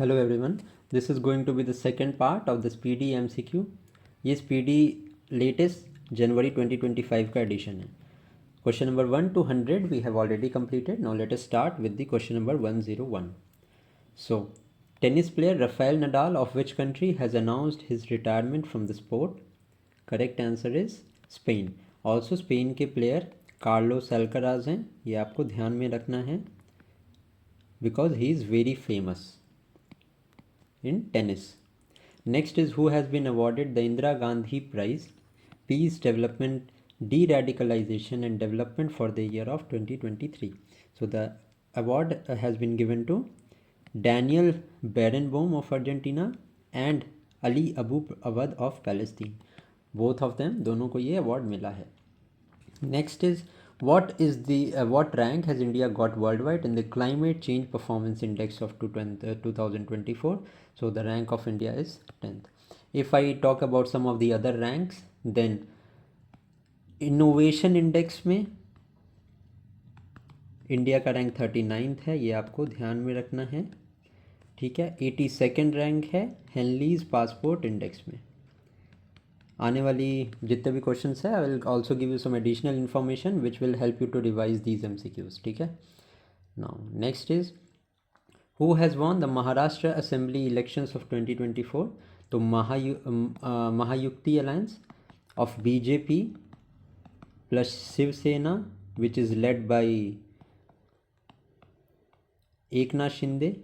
Hello everyone, this is going to be the second part of the speedy MCQ. ये speedy latest जनवरी 2025 का edition है। Question number 1 to 100 we have already completed. Now let us start with the question number 101. So, tennis player Rafael Nadal of which country has announced his retirement from the sport? Correct answer is Spain. Also Spain के player Carlos Alcaraz हैं, ये आपको ध्यान में रखना है because he is very famous in tennis. Next is who has been awarded the Indira Gandhi Prize, Peace Development, De-Radicalization and Development for the year of 2023. So the award has been given to Daniel Barenboim of Argentina and Ali Abu Awad of Palestine. Both of them, दोनों को ये award मिला है. Next is what rank has India got worldwide in the Climate Change Performance Index of 2024? So the rank of India is 10th. If I talk about some of the other ranks, then Innovation Index में India का rank 39th है, ये आपको ध्यान में रखना है. ठीक है. 82nd रैंक है हेनलीज पासपोर्ट इंडेक्स में. आने वाली जितने भी क्वेश्चंस है I will also give you some additional information which will help you to revise these MCQs. ठीक है. Now next is who has won the Maharashtra assembly elections of 2024? तो Mahayuti alliance of BJP plus Shiv Sena which is led by Eknath Shinde,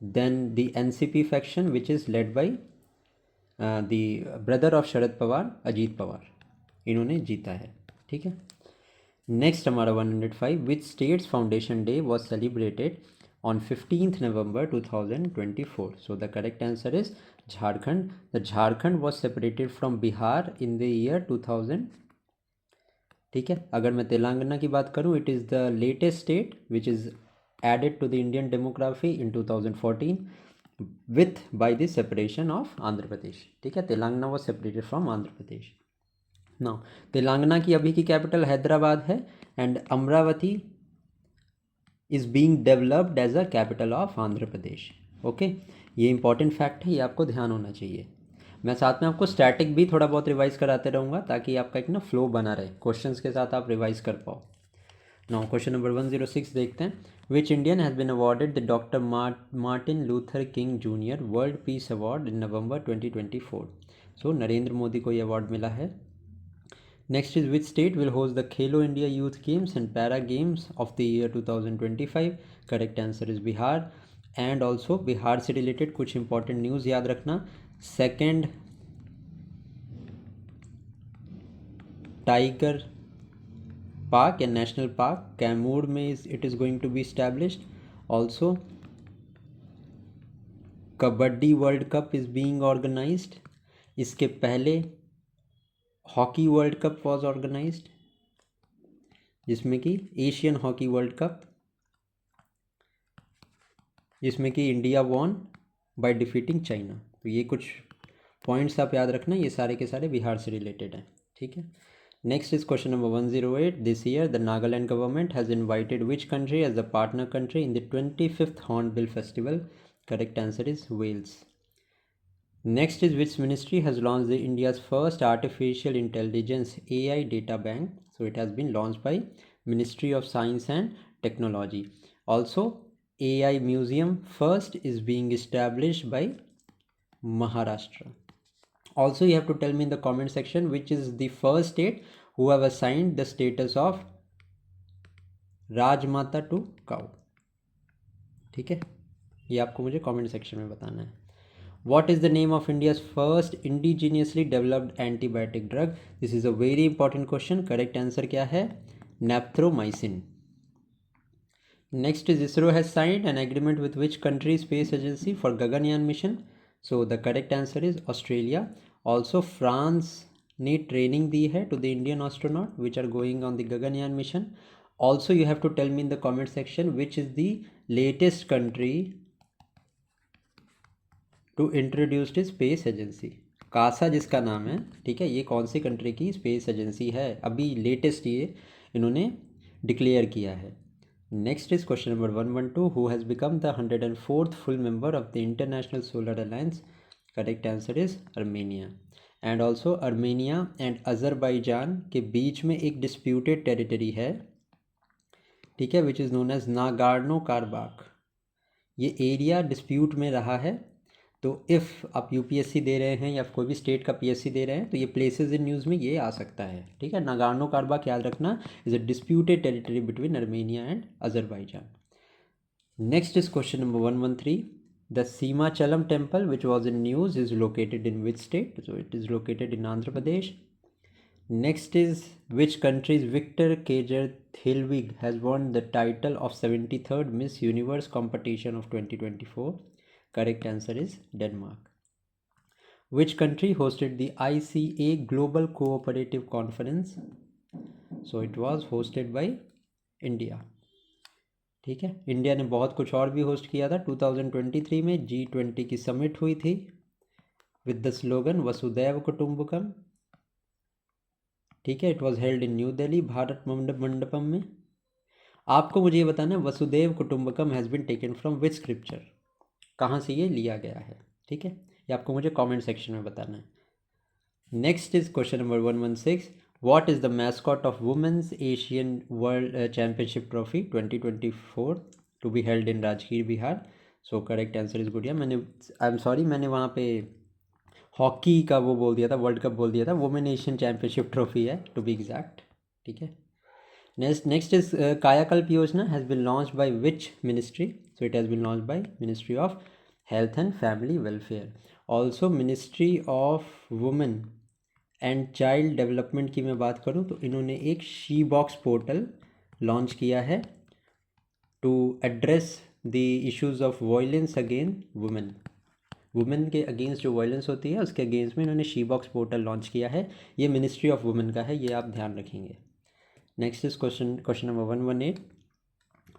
then the NCP faction which is led by the brother of Sharad Pawar Ajit Pawar, इन्होंने जीता है. ठीक है. Next हमारा 105 विच states foundation day was celebrated on 15th November 2024? So the correct answer is Jharkhand. The Jharkhand was separated from Bihar in the year 2000. ठीक है. अगर मैं तेलंगाना की बात करूँ, it is the latest state which is added to the Indian demography in 2014 with by the separation of Andhra Pradesh. ठीक है. Telangana was separated from Andhra Pradesh. Now Telangana की अभी की कैपिटल हैदराबाद है and Amravati is being developed as a capital of Andhra Pradesh. Okay. ये important fact है, ये आपको ध्यान होना चाहिए. मैं साथ में आपको स्टैटिक भी थोड़ा बहुत रिवाइज कराते रहूँगा ताकि आपका एक ना फ्लो बना रहे, क्वेश्चंस के साथ आप रिवाइज कर पाओ. नाउ क्वेश्चन नंबर 106 देखते हैं. Which Indian has been awarded the doctor Martin Luther King junior world peace award in November 2024? So Narendra Modi को ये अवार्ड मिला है. Next is which state will host the Khelo India youth games and para games of the year 2025? Correct answer is Bihar. And also Bihar से related कुछ important news याद रखना. Second tiger park and national park Kaimur में it is going to be established. Also kabaddi world cup is being organized. इसके पहले hockey world cup was organized जिसमें कि Asian hockey world cup, जिसमें कि India won by defeating China. तो ये कुछ पॉइंट्स आप याद रखना, ये सारे के सारे बिहार से रिलेटेड हैं. ठीक है. Next is question number 108. This year, the Nagaland government has invited which country as a partner country in the 25th Hornbill Festival? Correct answer is Wales. Next is which ministry has launched the India's first artificial intelligence AI data bank? So it has been launched by Ministry of Science and Technology. Also, AI museum first is being established by Maharashtra. Also, you have to tell me in the comment section which is the first state who have assigned the status of Rajmata to cow. ठीक है. ये आपको मुझे comment section में बताना है. What is the name of India's first indigenously developed antibiotic drug? This is a very important question. Correct answer क्या है? Napthromycin. Next is ISRO has signed an agreement with which country space agency for Gaganyaan mission? So the correct answer is Australia. Also France ने training दी है to the Indian astronaut which are going on the Gaganyaan mission. Also you have to tell me in the comment section which is the latest country to introduced space agency. KASA जिसका नाम है. ठीक है. ये कौन सी कंट्री की space agency है? अभी लेटेस्ट ये इन्होंने डिक्लेयर किया है. Next is question number 112. Who has become the 104th full member of the International Solar Alliance? Correct answer is Armenia. And also Armenia and Azerbaijan के बीच में एक disputed territory है, ठीक है, which is known as नागार्नो कारबाख. ये area dispute में रहा है. तो इफ़ आप यूपीएससी दे रहे हैं या कोई भी स्टेट का पीएससी दे रहे हैं तो ये प्लेसेस इन न्यूज़ में ये आ सकता है, ठीक है. नागार्नो कारबाख याद रखना is a disputed territory between Armenia and Azerbaijan. Next is question number 113. The Simhachalam temple which was in news is located in which state? So it is located in Andhra Pradesh. Next is which country's Victor Kjaer-Thelwig has won the title of 73rd Miss Universe competition of 2024? Correct answer is Denmark. Which country hosted the ICA Global Cooperative Conference? So it was hosted by India. ठीक है, India ने बहुत कुछ और भी host किया था. 2023 में G20 की समिट हुई थी with the slogan Vasudhaiva Kutumbakam. ठीक है, it was held in New Delhi Bharat Mandapam में. आपको मुझे ये बताना है Vasudhaiva Kutumbakam has been taken from which scripture, कहाँ से ये लिया गया है, ठीक है, ये आपको मुझे कमेंट सेक्शन में बताना है. Next is question number 116. What is the mascot of women's Asian world championship trophy 2024 to be held in Rajgir Bihar? So correct answer is Gudiya. I am sorry, मैंने वहाँ पे हॉकी का वो बोल दिया था, वर्ल्ड कप बोल दिया था. वुमेन एशियन चैम्पियनशिप ट्रॉफी है टू बी एग्जैक्ट, ठीक है. नेक्स्ट इज कायाकल्प योजना has been launch by which ministry? So it has been launch by ministry of health and family welfare. Also ministry of women and child development की मैं बात करूँ तो इन्होंने एक शी बॉक्स पोर्टल लॉन्च किया है to address the issues of violence against women. Women के अगेंस्ट जो वायलेंस होती है उसके अगेंस्ट में इन्होंने शी बॉक्स पोर्टल लॉन्च किया है. ये मिनिस्ट्री ऑफ वुमेन का है, ये आप ध्यान रखेंगे. Next is question number 118.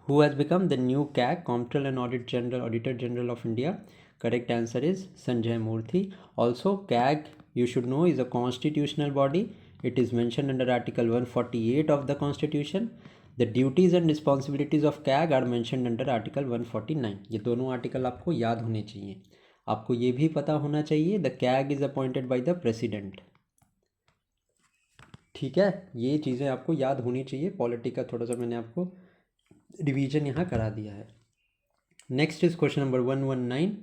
Who has become the new CAG comptroller and auditor general of India? Correct answer is Sanjay Murthy. Also CAG you should know is a constitutional body. It is mentioned under article 148 of the constitution. The duties and responsibilities of CAG are mentioned under article 149. ये दोनों article आपको याद होने चाहिए. आपको ये भी पता होना चाहिए the CAG is appointed by the president. ठीक है, ये चीज़ें आपको याद होनी चाहिए. पॉलिटी का थोड़ा सा मैंने आपको रिवीजन यहाँ करा दिया है. Next is question number 119.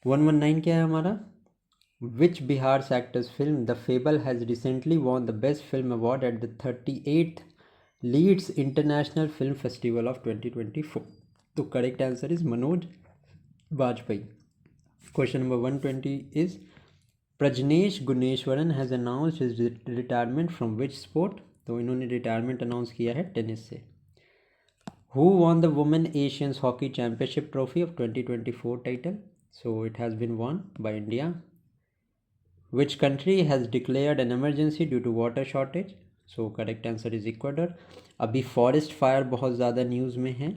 119 क्या है हमारा? Which Bihar's actor's film The Fable has recently won the Best Film Award at the 38th Leeds International Film Festival of 2024? तो correct answer is Manoj Bajpayee. Question number 120 is Prajnesh Guneshwaran has announced his retirement from which sport? तो इन्होंने retirement announce किया है tennis से. Who won the Women Asians Hockey Championship Trophy of 2024 title? So it has been won by India. Which country has declared an emergency due to water shortage? So correct answer is Ecuador. अभी forest fire बहुत ज़्यादा news में है.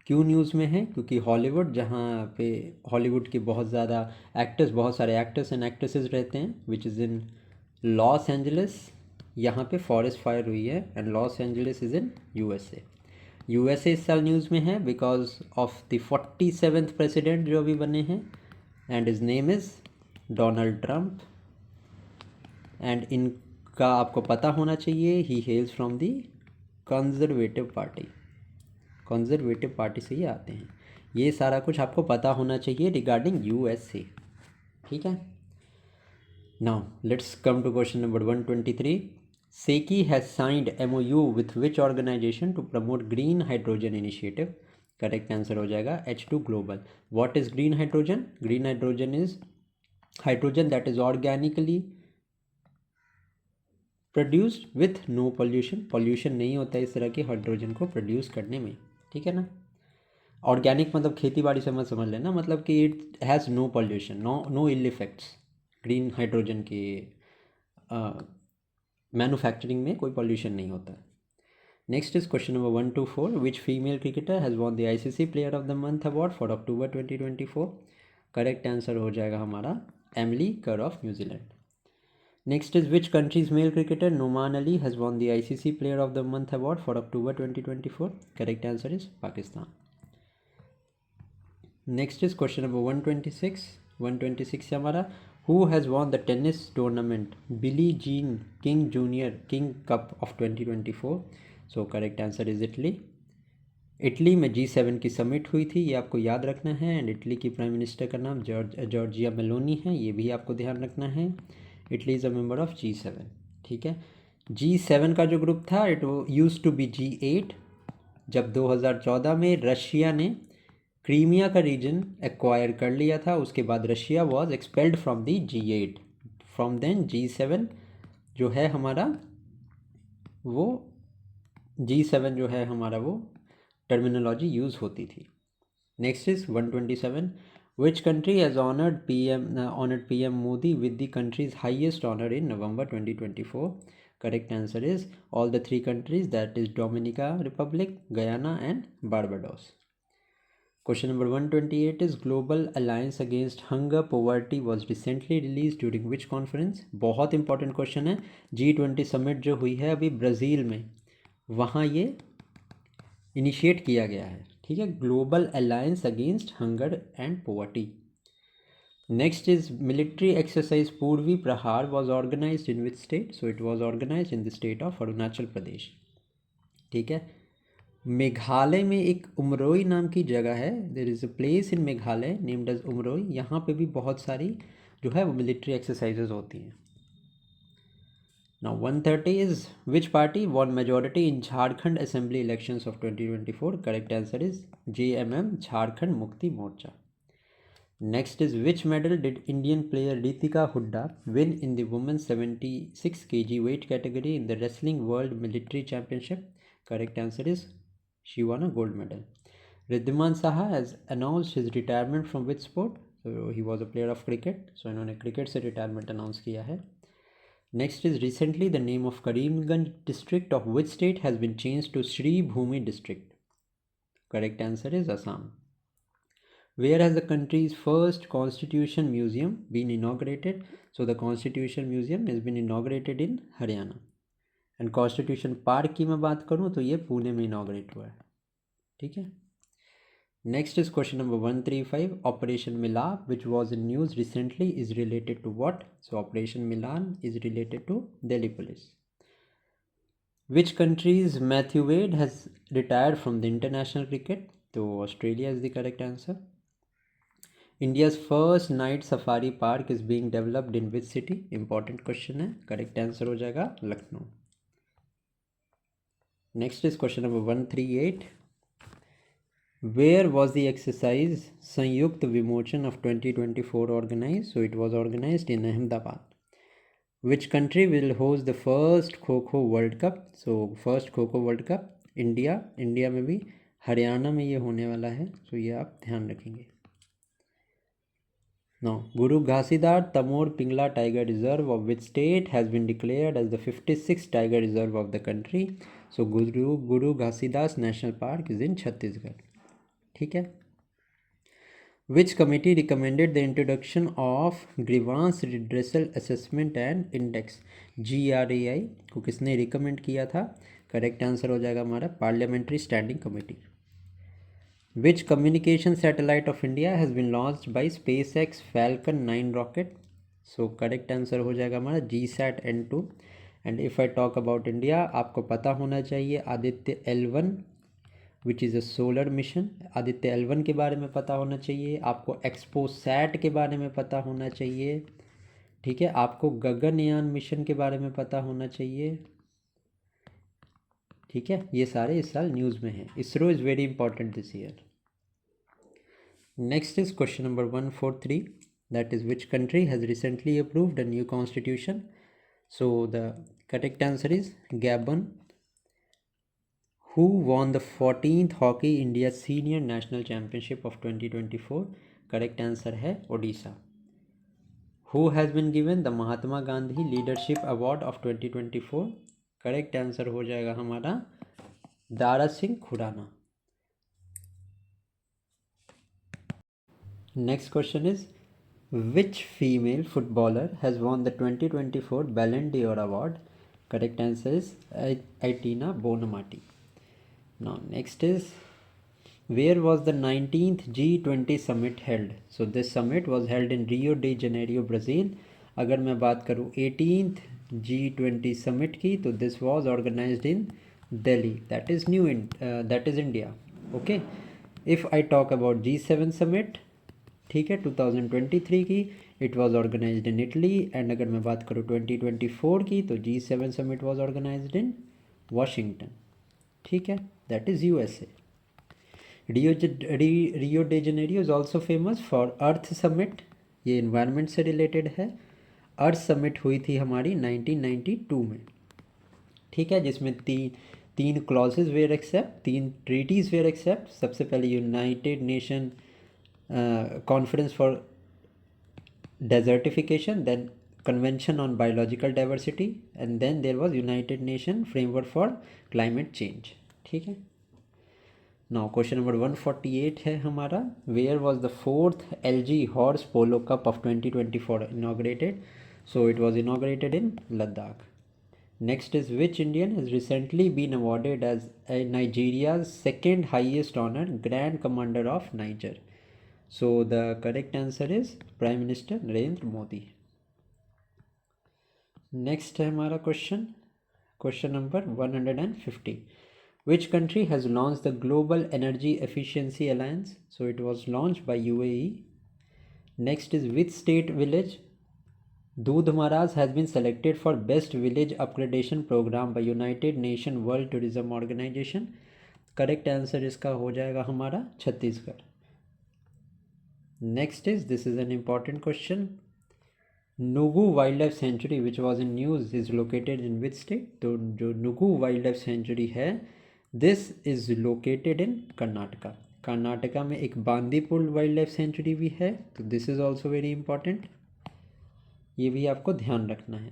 क्यों news में है? क्योंकि Hollywood, जहाँ पे हॉलीवुड के बहुत ज़्यादा एक्टर्स, बहुत सारे एक्टर्स एंड एक्ट्रेसेस रहते हैं, which is in Los Angeles. यहाँ पे फॉरेस्ट फायर हुई है and Los Angeles is in USA. USA इस साल न्यूज़ में है because of the 47th president जो अभी बने हैं and his name is Donald Trump. And इनका आपको पता होना चाहिए he hails from the Conservative Party. Conservative Party से ये आते हैं. ये सारा कुछ आपको पता होना चाहिए रिगार्डिंग यूएसए, ठीक है. Now let's come to question number 123. SECI has signed MOU with which organisation to promote green hydrogen initiative? Correct answer हो जाएगा H2 global. What is green hydrogen? Green hydrogen is hydrogen that is organically produced with no pollution. Pollution नहीं होता है इस तरह के hydrogen को produce करने में, ठीक है ना. ऑर्गेनिक मतलब खेती बाड़ी से मत समझ लेना, मतलब कि it has no pollution, no ill effects. Green hydrogen के मैन्युफैक्चरिंग में कोई पॉल्यूशन नहीं होता है. Next is question number 124. Which female cricketer has won the ICC player of the month award for October 2024? Correct answer हो जाएगा हमारा Emily Kerr of New Zealand. Next is which country's male cricketer Numan Ali has won the ICC Player of the Month award for October 2024? Correct answer is Pakistan. Next is question number 126. 126 है हमारा. Who has won the tennis tournament Billie Jean King Junior King Cup of 2024? So correct answer is Italy. Italy में G7 की summit हुई थी, ये आपको याद रखना है. एंड इटली की प्राइम मिनिस्टर का नाम जॉर्जिया मेलोनी है, ये भी आपको ध्यान रखना है. Italy is a member of G7. ठीक है. G7 का जो ग्रुप था it use to be G8. जब 2014 में रशिया ने क्रीमिया का रीजन एक्वायर कर लिया था, उसके बाद Russia was expelled from the G8. From then G7 जो है हमारा वो G7 जो है हमारा वो टर्मिनोलॉजी यूज़ होती थी. Next is 127. Which country has honoured PM Modi with the countries highest honour in November 2024? Correct answer is all the 3 countries, that is Dominica Republic, Guyana and Barbados. Question number 128 is Global Alliance Against Hunger Poverty was recently released during which conference? बहुत important question है. G20 summit जो हुई है अभी Brazil में, वहाँ ये initiate किया गया है. ठीक है. Global alliance against hunger and poverty. Next is military exercise Purvi Prahar was organised in which state? So it was organised in the state of Arunachal Pradesh. ठीक है. मेघालय में एक उमरोई नाम की जगह है. There is a place in Meghalaya named as Umroi. यहाँ पे भी बहुत सारी जो है वो मिलिट्री एक्सरसाइजेज होती हैं. Now 130 is which party won majority in Jharkhand Assembly elections of 2024? Correct answer is JMM, Jharkhand Mukti Morcha. Next is which medal did Indian player Ritika Hooda win in the women's 76 kg weight category in the Wrestling World Military Championship? Correct answer is she won a gold medal. Riddhiman Saha has announced his retirement from which sport? So he was a player of cricket. So इन्होंने cricket से retirement announce किया है. Next is recently the name of Karimganj district of which state has been changed to Sri Bhumi district? Correct answer is Assam. Where has the country's first Constitution Museum been inaugurated? So the Constitution Museum has been inaugurated in Haryana. And Constitution Park की मैं बात करूँ तो ये पुणे में inaugurate हुआ है. ठीक है. Next is question number 135. Operation Milan, which was in news recently, is related to what? So Operation Milan is related to Delhi police. Which country's Matthew Wade has retired from the international cricket? So Australia is the correct answer. India's first night safari park is being developed in which city? Important question है. Correct answer हो जाएगा Lucknow. Next is question number 138. Where was the exercise Sanyukt Vimochan of 2024 organized? So it was organized in Ahmedabad. Which country will host the first Kho-Kho World Cup? So first Kho-Kho World Cup India में भी हरियाणा में ये होने वाला है. So ये आप ध्यान रखेंगे. Now Guru Ghasidhar Tamor Pingla Tiger Reserve of which state has been declared as the 56th tiger reserve of the country? So Guru Ghasidhar National Park is in Chhattisgarh. ठीक है. Which committee recommended the introduction of Grievance Redressal Assessment and Index? GRAI को किसने recommend किया था? Correct answer हो जाएगा हमारा parliamentary standing committee. Which communication satellite of India has been launched by SpaceX Falcon 9 rocket? So correct answer हो जाएगा हमारा GSAT N2. And if I talk about India, आपको पता होना चाहिए Aditya L1 which is a solar mission. Aditya L1 के बारे में पता होना चाहिए आपको. एक्सपोसैट के बारे में पता होना चाहिए. ठीक है. आपको गगनयान मिशन के बारे में पता होना चाहिए. ठीक है. ये सारे इस साल न्यूज़ में हैं. ISRO is very important this year. Next is question number 143. That is which country has recently approved a new constitution? So the correct answer is Gabon. Who won the 14th Hockey India Senior National Championship of 2024? Correct answer है Odisha. Who has been given the Mahatma Gandhi Leadership Award of 2024? Correct answer हो जाएगा हमारा Dara Singh Khurana. Next question is Which female footballer has won the 2024 Ballon d'Or award? Correct answer is Aitina Bonamati. Now next is, where was the 19th G20 summit held? So this summit was held in Rio de Janeiro, Brazil. अगर मैं बात करूँ 18th G20 summit की, तो this was organized in Delhi. That is India. Okay. If I talk about G7 summit, ठीक है, 2023 की, it was organised in Italy. And अगर मैं बात करूँ 2024 की, तो G7 summit was organised in Washington. ठीक है, that is USA. Rio de Janeiro is also famous for earth summit. ये इन्वायरमेंट से रिलेटेड है. अर्थ समिट हुई थी हमारी 1992 में. ठीक है, जिसमें तीन clauses were accept, 3 treaties were accept. सबसे पहले United Nation Conference for Desertification, then Convention on Biological Diversity, and then there was United Nations Framework for Climate Change. ठीक है. Now question number 148 है हमारा, where was the 4th LG Horse Polo Cup of 2024 inaugurated? So it was inaugurated in Ladakh. Next is, which Indian has recently been awarded as Nigeria's second highest honor, Grand Commander of Niger? So the correct answer is Prime Minister Narendra Modi. Next है हमारा question number 150. Which country has launched the Global Energy Efficiency Alliance? So it was launched by UAE. Next is, which state village Doodh Maharaj has been selected for Best Village Upgradation Program by United Nations World Tourism Organization? Correct answer इसका हो जाएगा हमारा Chhattisgarh. Next is, this is an important question. Nugu Wildlife Sanctuary, which was in news, is located in which state? तो जो Nugu Wildlife Sanctuary है, this is located in Karnataka. Karnataka में एक Bandipur wild life sanctuary भी है, तो this is also very important. ये भी आपको ध्यान रखना है.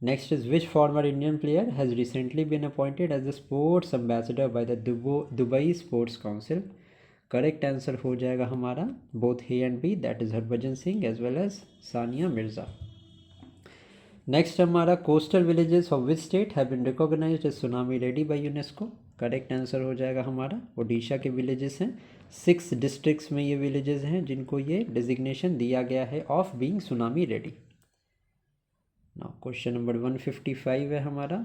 Next is, which former Indian player has recently been appointed as the sports ambassador by the Dubai Sports Council? Correct answer हो जाएगा हमारा both A and B, that is Harbhajan Singh as well as Sania Mirza. Next हमारा, coastal villages of which state have been recognised as tsunami ready by UNESCO? Correct answer हो जाएगा हमारा ओडिशा के villages हैं. 6 districts में ये विलेजेस हैं जिनको ये डिजिग्नेशन दिया गया है of being tsunami ready. Now question number 155 है हमारा,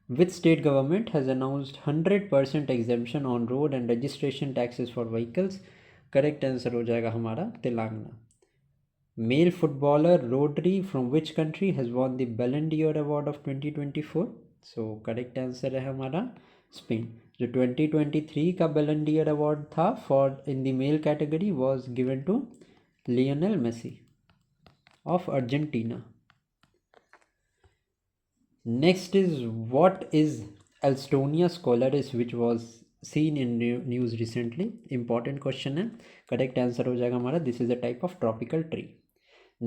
which state government has announced 100% exemption on road and registration taxes for vehicles? Correct answer हो जाएगा हमारा Telangana. Male footballer Rodri from which country has won the Ballon d'Or award of 2024? So correct answer है हमारा Spain. जो 2023 का Ballon d'Or award था for in the male category was given to Lionel Messi of Argentina. Next is, what is Elstonia scholaris which was seen in news recently? Important question है. Correct answer हो जाएगा हमारा, this is a type of tropical tree.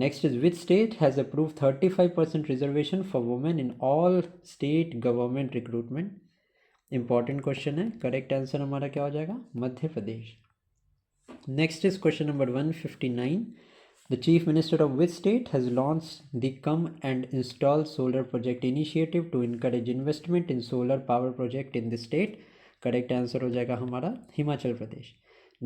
Next is, which state has approved 35% reservation for women in all state government recruitment? Important question है. Correct answer हमारा क्या हो जाएगा? Madhya Pradesh. Next is question number 159. The Chief Minister of which state has launched the Come and Install Solar Project initiative to encourage investment in solar power project in the state? Correct answer हो जाएगा हमारा Himachal Pradesh.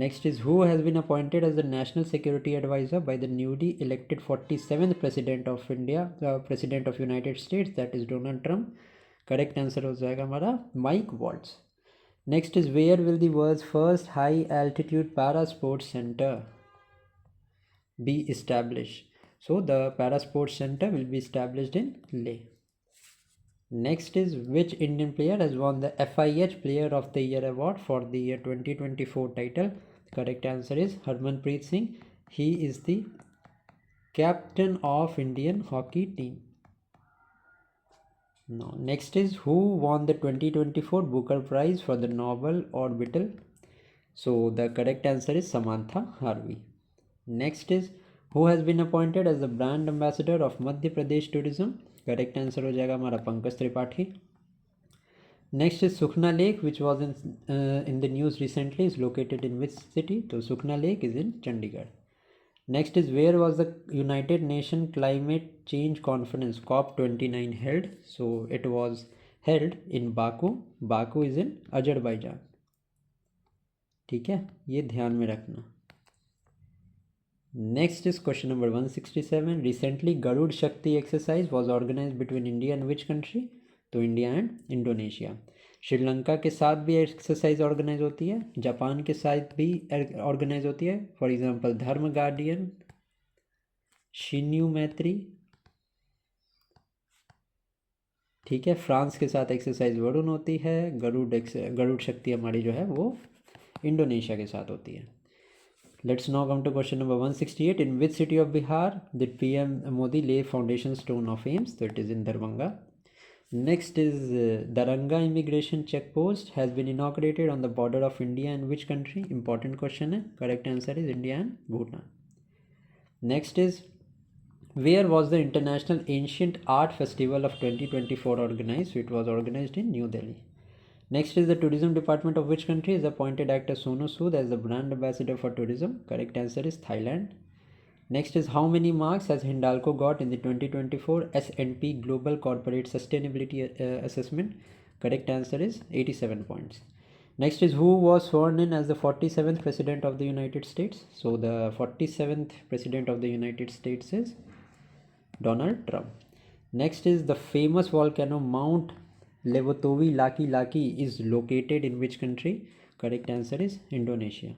Next is, who has been appointed as the National Security Advisor by the newly elected 47th President of India, President of United States, that is Donald Trump? Correct answer हो जाएगा हमारा Mike Waltz. Next is, where will the world's first high altitude para sports center be established? So the para sports center will be established in Leh. Next is, which Indian player has won the FIH Player of the Year award for the year 2024 title? Correct answer is Harmanpreet Singh. He is the captain of Indian hockey team. Now next is, who won the 2024 Booker Prize for the novel Orbital? So the correct answer is Samantha Harvey. Next is, who has been appointed as the brand ambassador of Madhya Pradesh tourism? Correct answer हो जाएगा हमारा Pankaj Tripathi. Next is, Sukhna Lake which was in the news recently is located in which city? तो Sukhna Lake is in Chandigarh. Next is where was the United Nations Climate Change Conference COP29 held? So it was held in Baku. Baku is in Azerbaijan. ठीक है, ये ध्यान में रखना. Next is question number 167. Recently Garud Shakti exercise was organized between India and which country? तो India and Indonesia. Sri Lanka के साथ भी एक्सरसाइज ऑर्गेनाइज होती है, जापान के साथ भी ऑर्गेनाइज होती है. फॉर एग्जांपल धर्म गार्डियन, शिन्यू मैत्री. ठीक है, फ्रांस के साथ एक्सरसाइज वरुण होती है. गरुड़ शक्ति हमारी जो है वो इंडोनेशिया के साथ होती है. Let's now come to question number 168. In which city of Bihar did PM Modi lay foundation stone of AIMS? So it is in Darbhanga. Next is Daranga immigration check post has been inaugurated on the border of India and which country? Important question है. Correct answer is India and Bhutan. Next is where was the International Ancient Art Festival of 2024 organized? So it was organized in New Delhi. Next is the tourism department of which country is appointed actor Sonu Sood as the brand ambassador for tourism. Correct answer is Thailand. Next is how many marks has Hindalco got in the 2024 S&P Global Corporate Sustainability Assessment? Correct answer is 87 points. Next is who was sworn in as the 47th President of the United States? So the 47th President of the United States is Donald Trump. Next is the famous volcano Mount Levotovi Laki is located in which country? Correct answer is Indonesia.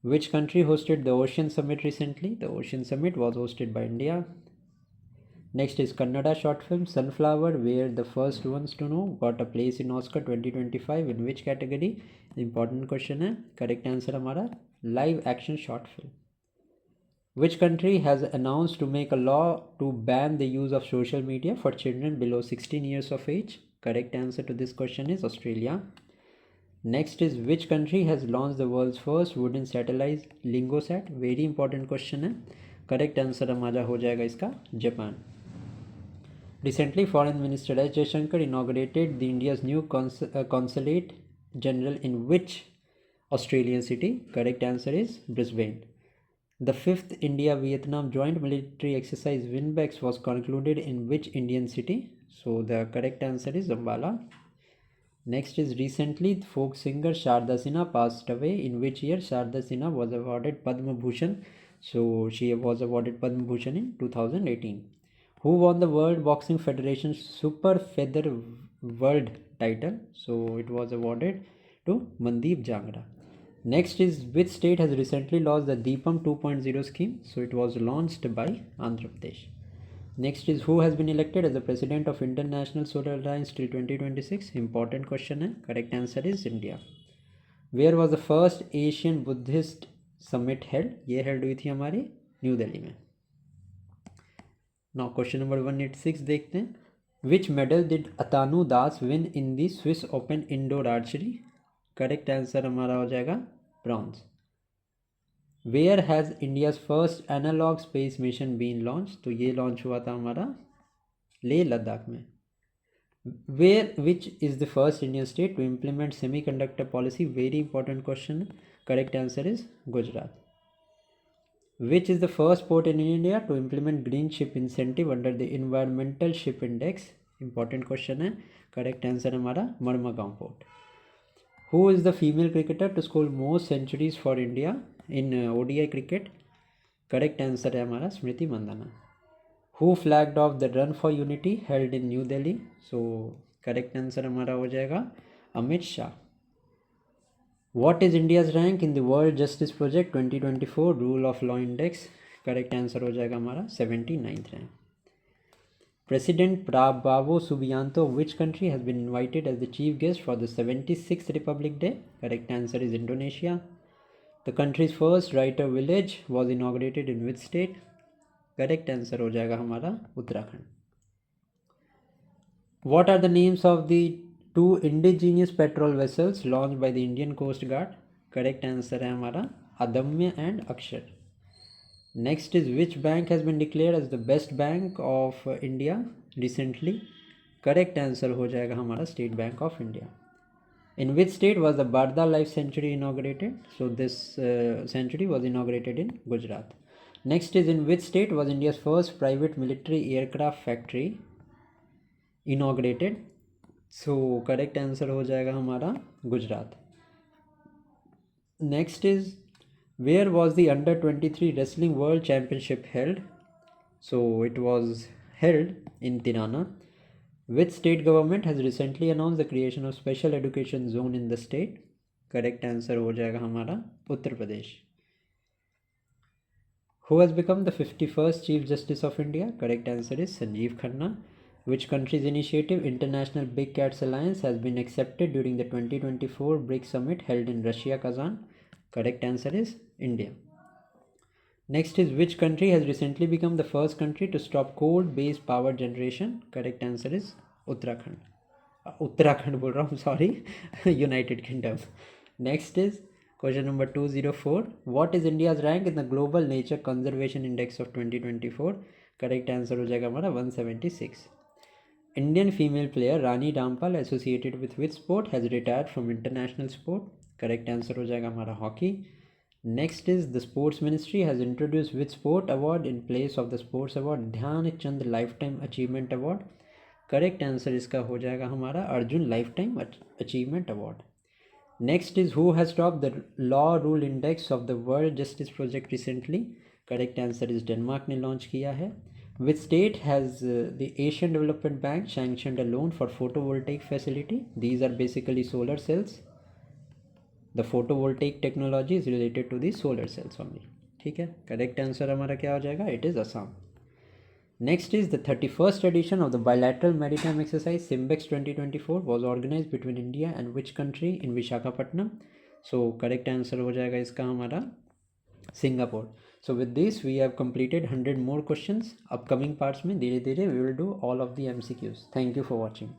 Which country hosted the Ocean Summit recently? The Ocean Summit was hosted by India. Next is Kannada short film Sunflower, where the first ones to know got a place in Oscar 2025 in which category? Important question है. Correct answer हमारा live action short film. Which country has announced to make a law to ban the use of social media for children below 16 years of age? Correct answer to this question is Australia. Next is which country has launched the world's first wooden satellite LingoSat? Very important question है. Correct answer हमारा हो जाएगा इसका Japan. Recently, Foreign Minister S. Jaishankar inaugurated the India's new consulate general in which Australian city? Correct answer is Brisbane. The 5th India-Vietnam joint military exercise Winbex was concluded in which Indian city? So the correct answer is Zambala. Next is recently folk singer Sharda Sinha passed away. In which year Sharda Sinha was awarded Padma Bhushan? So she was awarded Padma Bhushan in 2018. Who won the World Boxing Federation Super Feather World title? So it was awarded to Mandeep Jangra. Next is which state has recently launched the Deepam 2.0 scheme? So it was launched by Andhra Pradesh. Next is who has been elected as the president of International Solar Alliance till 2026? Important question है. Correct answer is India. Where was the first Asian Buddhist summit held? ये held हुई थी हमारी new Delhi में. Now question number 186 देखते हैं. Which medal did Atanu Das win in the Swiss Open Indoor Archery? Correct answer हमारा हो जाएगा bronze. Where has India's first analog space mission been launched? तो ये लॉन्च हुआ था हमारा लेह लद्दाख में. Which is the first Indian state to implement semiconductor policy? Very important question. Correct answer is Gujarat. Which is the first port in India to implement green ship incentive under the environmental ship index? Important question है. Correct answer हमारा मड़मगांव port. Who is the female cricketer to score most centuries for India in ODI cricket? Correct answer है हमारा स्मृति Mandanna. Who flagged off the Run for Unity held in New Delhi? So correct answer हमारा हो जाएगा Amit Shah. What is India's rank in the World Justice Project 2024 Rule of Law Index? Correct answer हो जाएगा हमारा 79th rank. President Prabowo Subianto of which country has been invited as the chief guest for the 76th Republic Day? Correct answer is Indonesia. The country's first writer village was inaugurated in which state? Correct answer हो जाएगा हमारा Uttarakhand. What are the names of the two indigenous patrol vessels launched by the Indian Coast Guard? Correct answer है हमारा अदम्य and अक्षर. Next is which bank has been declared as the best bank of India recently? Correct answer हो जाएगा हमारा State Bank of India. In which state was the Barda Life Sanctuary inaugurated? So this sanctuary was inaugurated in Gujarat. Next is in which state was India's first private military aircraft factory inaugurated? So correct answer हो जाएगा हमारा Gujarat. Next is where was the under 23 wrestling world championship held? So it was held in Tirana. Which state government has recently announced the creation of special education zone in the state? Correct answer हो जाएगा हमारा Uttar Pradesh. Who has become the 51st Chief Justice of India? Correct answer is Sanjeev Khanna. Which country's initiative International Big Cats Alliance has been accepted during the 2024 BRICS Summit held in Russia, Kazan? Correct answer is India. Next is which country has recently become the first country to stop coal-based power generation? Correct answer is Uttarakhand. Uttarakhand बोल रहा हूँ, sorry, United Kingdom. Next is question number 204. What is India's rank in the Global Nature Conservation Index of 2024? Correct answer हो जाएगा हमारा 176. Indian female player Rani Rampal associated with which sport has retired from international sport? Correct answer हो जाएगा हमारा hockey. Next is the sports ministry has introduced which sport award in place of the sports award ध्यान चंद lifetime achievement award? Correct answer इसका हो जाएगा हमारा Arjun lifetime achievement award. Next is who has topped the law rule index of the world justice project recently? Correct answer is Denmark ने launch किया है. Which state has the Asian Development Bank sanctioned a loan for photovoltaic facility? These are basically solar cells. The photovoltaic technology is related to the solar cells only. ठीक है, correct answer हमारा क्या हो जाएगा? It is Assam. Next is the 31st edition of the bilateral maritime exercise Simbex 2024 was organized between India and which country in Visakhapatnam? So correct answer हो जाएगा इसका हमारा Singapore. So with this we have completed 100 more questions. Upcoming parts में धीरे धीरे we will do all of the MCQs. Thank you for watching.